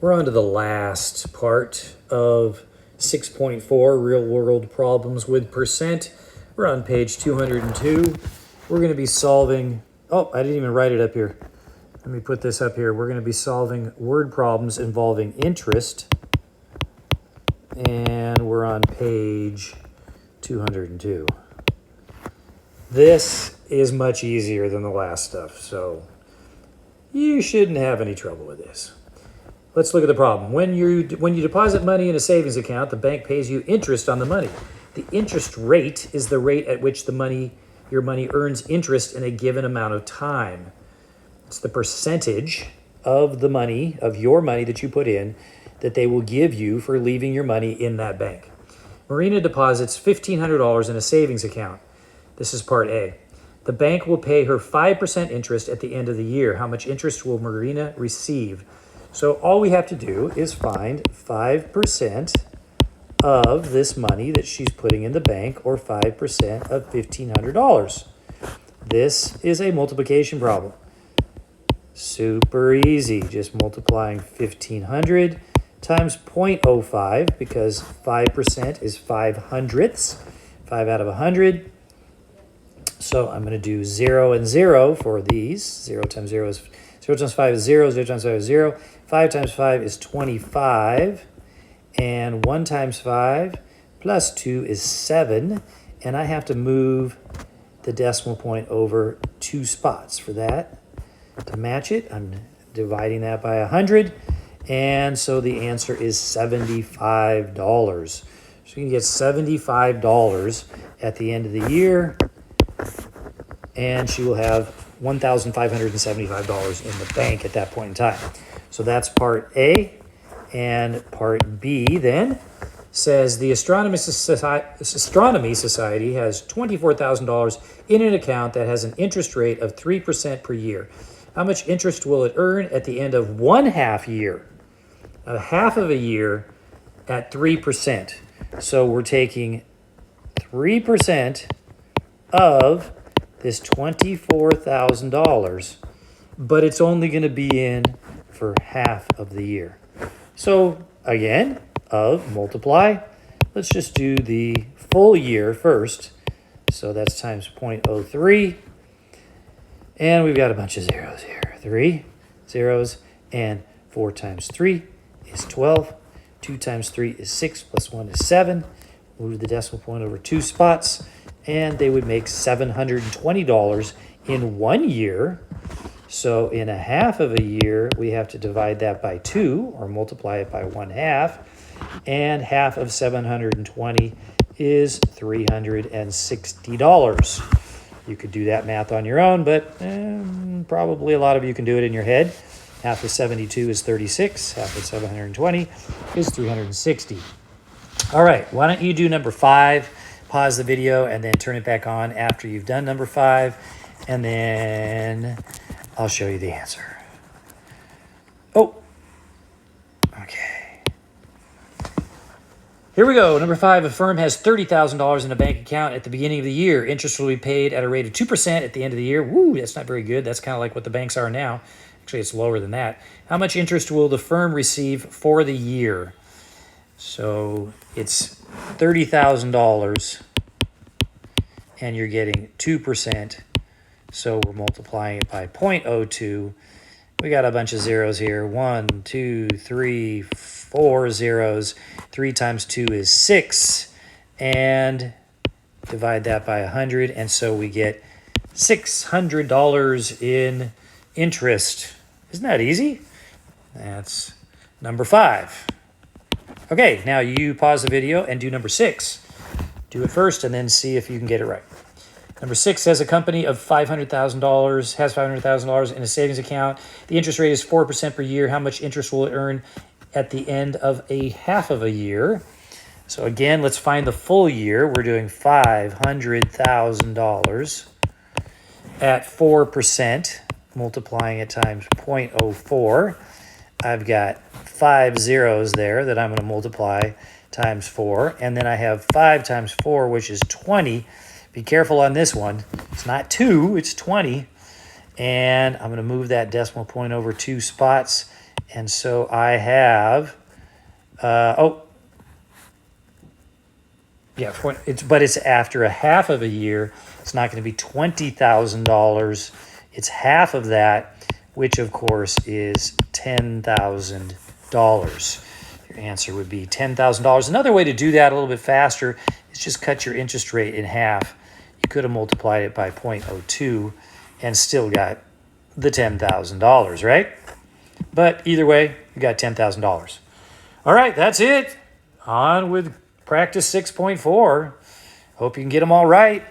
We're on to the last part of 6.4, Real World Problems with Percent. We're on page 202. We're going to be solving, oh, I didn't even write it up here. Let me put this up here. We're going to be solving word problems involving interest. And we're on page 202. This is much easier than the last stuff, so you shouldn't have any trouble with this. Let's look at the problem. When you deposit money in a savings account, the bank pays you interest on the money. The interest rate is the rate at which your money earns interest in a given amount of time. It's the percentage of the money, of your money that you put in, that they will give you for leaving your money in that bank. Marina deposits $1,500 in a savings account. This is part A. The bank will pay her 5% interest at the end of the year. How much interest will Marina receive? So all we have to do is find 5% of this money that she's putting in the bank, or 5% of $1,500. This is a multiplication problem. Super easy, just multiplying 1,500 times 0.05, because 5% is 5 hundredths, 5 out of 100. So I'm going to do 0 and 0 for these. 0 times 0 is 0 times 5 is 0, 0 times 5 is 0. 5 times 5 is 25, and 1 times 5 plus 2 is 7, and I have to move the decimal point over 2 spots for that. To match it, I'm dividing that by 100, and so the answer is $75. So you can get $75 at the end of the year, and she will have $1,575 in the bank at that point in time. So that's part A. And part B then says the Astronomy Society has $24,000 in an account that has an interest rate of 3% per year. How much interest will it earn at the end of 1/2 year? A half of a year at 3%. So we're taking 3% of this $24,000, but it's only going to be in for half of the year. So again, multiply. Let's just do the full year first. So that's times 0.03. And we've got a bunch of zeros here. 3 zeros, and 4 times 3 is 12. 2 times 3 is 6, plus 1 is 7. Move the decimal point over 2 spots, and they would make $720 in 1 year. So in a half of a year, we have to divide that by 2, or multiply it by 1/2. And half of 720 is $360. You could do that math on your own, but probably a lot of you can do it in your head. Half of 72 is 36. Half of 720 is 360. All right, why don't you do number 5? Pause the video and then turn it back on after you've done number 5, and then I'll show you the answer. Oh, okay. Here we go. Number 5, a firm has $30,000 in a bank account at the beginning of the year. Interest will be paid at a rate of 2% at the end of the year. Woo, that's not very good. That's kind of like what the banks are now. Actually, it's lower than that. How much interest will the firm receive for the year? So it's $30,000, and you're getting 2%. So we're multiplying it by 0.02. We got a bunch of zeros here. 1, 2, 3, 4 zeros. 3 times 2 is 6. And divide that by 100. And so we get $600 in interest. Isn't that easy? That's number 5. Okay, now you pause the video and do number 6. Do it first and then see if you can get it right. Number 6 says a company of $500,000 has $500,000 in a savings account. The interest rate is 4% per year. How much interest will it earn at the end of a half of a year? So again, let's find the full year. We're doing $500,000 at 4%, multiplying it times 0.04. I've got 5 zeros there that I'm going to multiply times 4. And then I have 5 times 4, which is 20. Be careful on this one. It's not 2, it's 20. And I'm going to move that decimal point over 2 spots. And so I have, yeah, but it's after a half of a year. It's not going to be $20,000. It's half of that, which of course is $10,000. Your answer would be $10,000. Another way to do that a little bit faster is just cut your interest rate in half. You could have multiplied it by 0.02 and still got the $10,000, right? But either way, you got $10,000. All right, that's it. On with practice 6.4. Hope you can get them all right.